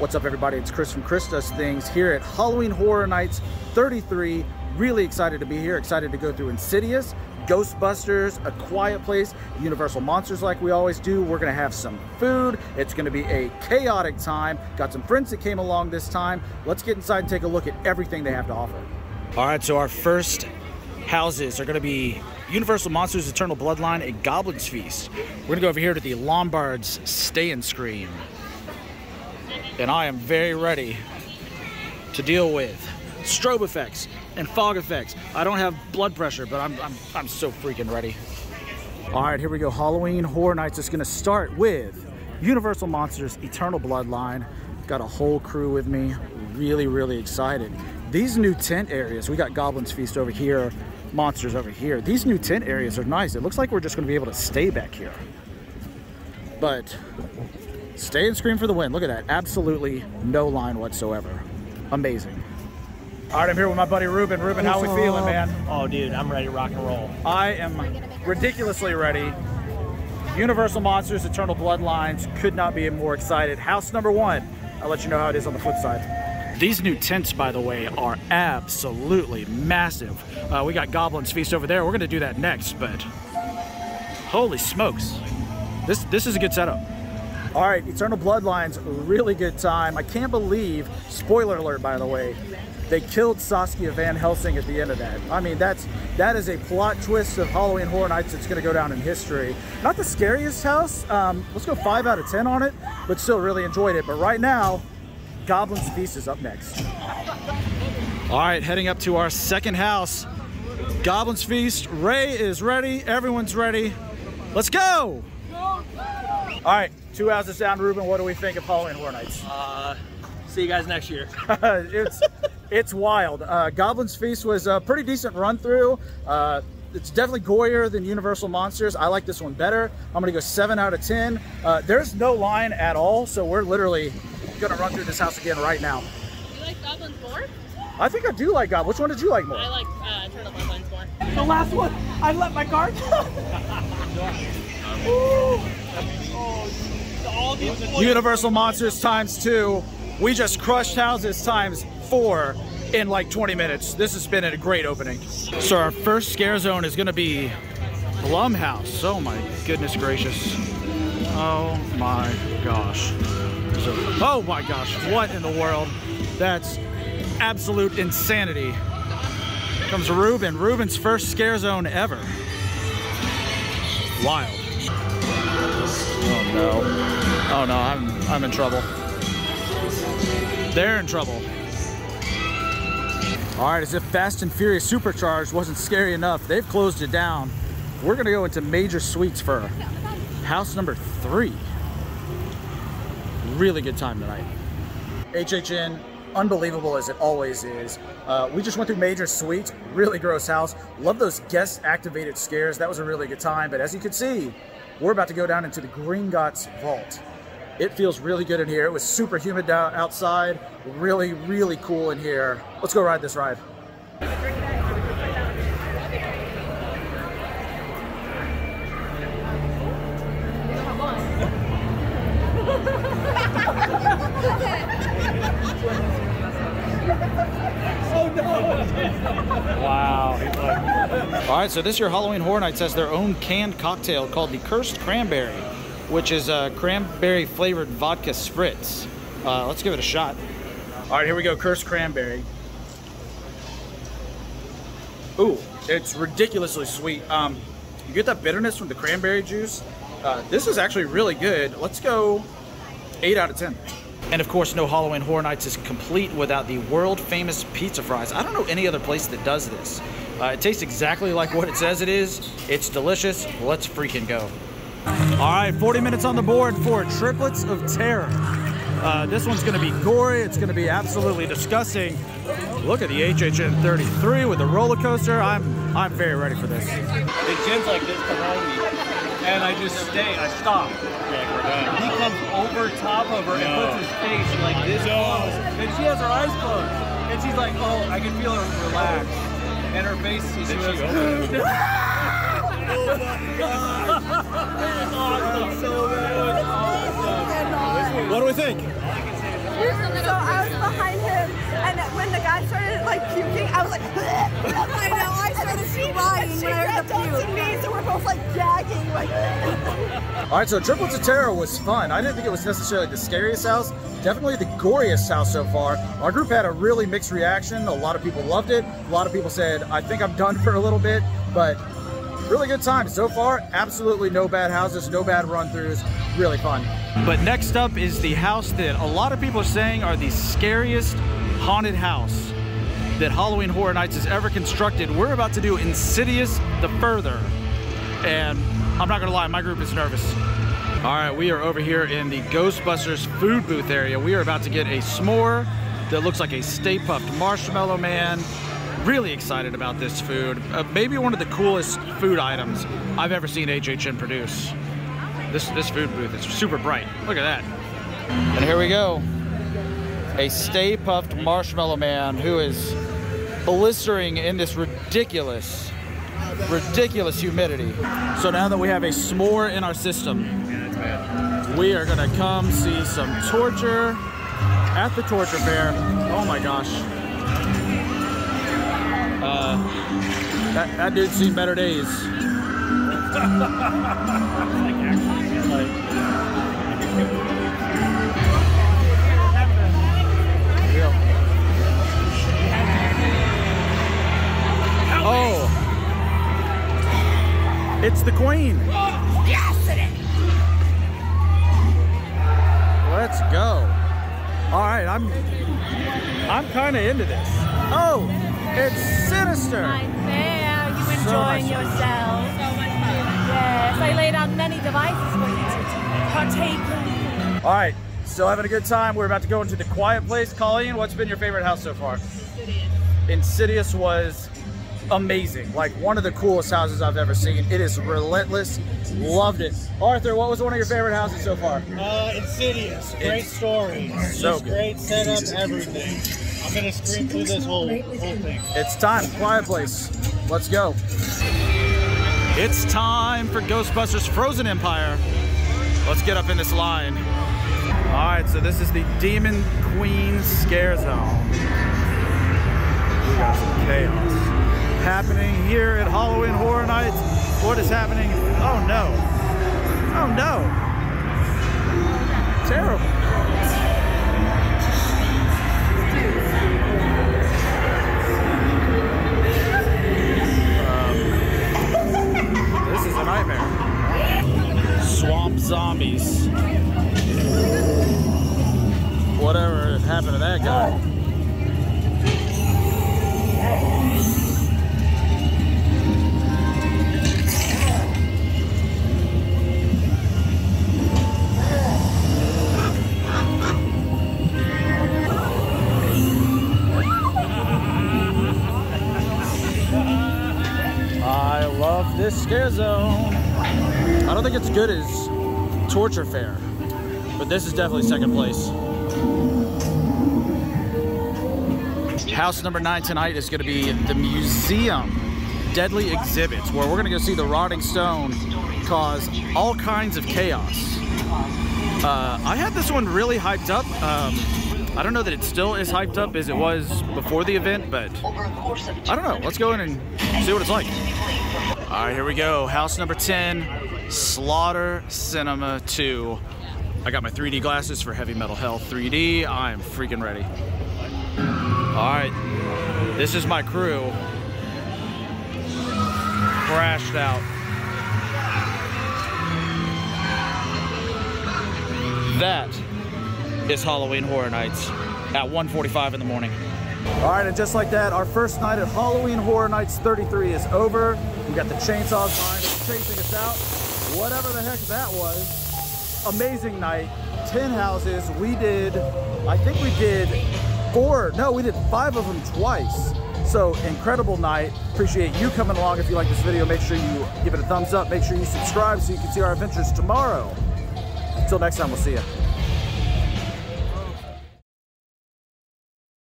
What's up, everybody? It's Chris from Chris Does Things here at Halloween Horror Nights 33. Really excited to be here. Excited to go through Insidious, Ghostbusters, A Quiet Place, Universal Monsters like we always do. We're going to have some food. It's going to be a chaotic time. Got some friends that came along this time. Let's get inside and take a look at everything they have to offer. All right, so our first houses are going to be Universal Monsters Eternal Bloodline and Goblin's Feast. We're going to go over here to the Lombard's Stay and Scream. And I am very ready to deal with strobe effects and fog effects. I don't have blood pressure, but I'm so freaking ready. All right, here we go. Halloween Horror Nights is gonna start with Universal Monsters Eternal Bloodline. Got a whole crew with me. Really excited. These new tent areas, we got Goblin's Feast over here, Monsters over here. These new tent areas are nice. It looks like we're just gonna be able to stay back here. But Stay and Scream for the win. Look at that. Absolutely no line whatsoever. Amazing. All right, I'm here with my buddy Ruben. Ruben, how we feeling, man? Oh, dude, I'm ready to rock and roll. I am ridiculously ready. Universal Monsters Eternal Bloodlines. Could not be more excited. House number one. I'll let you know how it is on the flip side. These new tents, by the way, are absolutely massive. We got Goblin's Feast over there. We're going to do that next, but holy smokes. This is a good setup. All right, Eternal Bloodlines, really good time. I can't believe, spoiler alert by the way, they killed Saskia Van Helsing at the end of that. I mean, that is a plot twist of Halloween Horror Nights that's gonna go down in history. Not the scariest house, let's go 5 out of 10 on it, but still really enjoyed it. But right now, Goblin's Feast is up next. All right, heading up to our second house, Goblin's Feast. Ray is ready, everyone's ready. Let's go! All right, 2 houses down, Ruben. What do we think of Halloween Horror Nights? See you guys next year. It's wild. Goblin's Feast was a pretty decent run through. It's definitely gorier than Universal Monsters. I like this one better. I'm gonna go 7 out of 10. There's no line at all, so we're literally gonna run through this house again right now. You like Goblins more? I think I do like Goblin. Which one did you like more? I like Eternal Bloodlines more. The last one, I let my guard Universal Monsters times 2. We just crushed houses times 4 in like 20 minutes. This has been a great opening. So our first scare zone is gonna be Blumhouse. Oh my goodness gracious. Oh my gosh. Oh my gosh, what in the world? That's absolute insanity. Here comes Ruben. Ruben's first scare zone ever. Wild. Oh no. Oh no, I'm in trouble. They're in trouble. All right, as if Fast and Furious Supercharged wasn't scary enough, they've closed it down. We're gonna go into Major Suites for house number 3. Really good time tonight. HHN, unbelievable as it always is. We just went through Major Suites, really gross house. Love those guest activated scares. That was a really good time, but as you can see, we're about to go down into the Gringotts Vault. It feels really good in here. It was super humid outside. Really cool in here. Let's go ride this ride. Oh no! Wow. All right, so this year Halloween Horror Nights has their own canned cocktail called the Cursed Cranberry, which is a cranberry flavored vodka spritz. Let's give it a shot. All right, here we go, Cursed Cranberry. Ooh, it's ridiculously sweet. You get that bitterness from the cranberry juice. This is actually really good. Let's go 8 out of 10. And of course, no Halloween Horror Nights is complete without the world famous pizza fries. I don't know any other place that does this. It tastes exactly like what it says it is. It's delicious. Let's freaking go. All right, 40 minutes on the board for Triplets of Terror. This one's gonna be gory. It's gonna be absolutely disgusting. Look at the HHN 33 with the roller coaster. I'm very ready for this. The gym's like this behind me, and I just stay. I stop. He comes over top of her and puts his face like this close, and she has her eyes closed, and she's like, "Oh, I can feel her relax," and her face. She goes, Oh my god! That was awesome. So that was awesome. What do we think? You're I started like puking. I was like, I know. I started crying when I heard the puke. And me, so we're both like gagging, like. All right, so Triplets of Terror was fun. I didn't think it was necessarily the scariest house. Definitely the goriest house so far. Our group had a really mixed reaction. A lot of people loved it. A lot of people said, I think I'm done for a little bit, but really good time. So far, absolutely no bad houses, no bad run-throughs. Really fun. But next up is the house that a lot of people are saying are the scariest haunted house that Halloween Horror Nights has ever constructed. We're about to do Insidious the Further. And I'm not gonna lie, my group is nervous. All right, we are over here in the Ghostbusters food booth area. We are about to get a s'more that looks like a Stay Puft Marshmallow Man. Really excited about this food. Maybe one of the coolest food items I've ever seen HHN produce. This food booth is super bright. Look at that. And here we go. A Stay Puft Marshmallow Man who is blistering in this ridiculous humidity. So now that we have a s'more in our system, we are gonna come see some torture at the torture fair. Oh my gosh. That dude's seen better days. Oh, it's the Queen. Yes, it is. Let's go. All right, I'm kind of into this. Oh, it's Sinister. I'm there. You So enjoying much fun. yourself. So much fun. Yes, I laid out many devices for you to partake in. All right, still having a good time. We're about to go into the quiet place. Colleen, what's been your favorite house so far? Insidious was amazing. Like one of the coolest houses I've ever seen. It is relentless. Loved it. Arthur, what was one of your favorite houses so far? Insidious. Great story. So Just good. great setup, everything. I'm gonna scream through this whole thing. It's time. Quiet place. Let's go. It's time for Ghostbusters Frozen Empire. Let's get up in this line. All right, so this is the Demon Queen Scare Zone. We got some chaos happening here at Halloween Horror Nights. What is happening? Oh no. Oh no. Terrible. This is a nightmare. Swamp zombies. Whatever happened to that guy? I love this scare zone. I don't think it's good as Torture Fair, but this is definitely second place. House number 9 tonight is gonna be the Museum Deadly Exhibits, where we're gonna go see the rotting stone cause all kinds of chaos. I had this one really hyped up. I don't know that it still is hyped up as it was before the event, but I don't know. Let's go in and see what it's like. All right, here we go. House number 10, Slaughter Cinema 2. I got my 3D glasses for Heavy Metal Hell 3D. I am freaking ready. All right, this is my crew. Crashed out. That is Halloween Horror Nights at 1:45 in the morning. All right, and just like that, our first night at Halloween Horror Nights 33 is over. We got the chainsaws behind us chasing us out. Whatever the heck that was. Amazing night, 10 houses. We did, I think we did 5 of them twice. So incredible night. Appreciate you coming along. If you like this video, make sure you give it a thumbs up. Make sure you subscribe so you can see our adventures tomorrow. Until next time, we'll see you.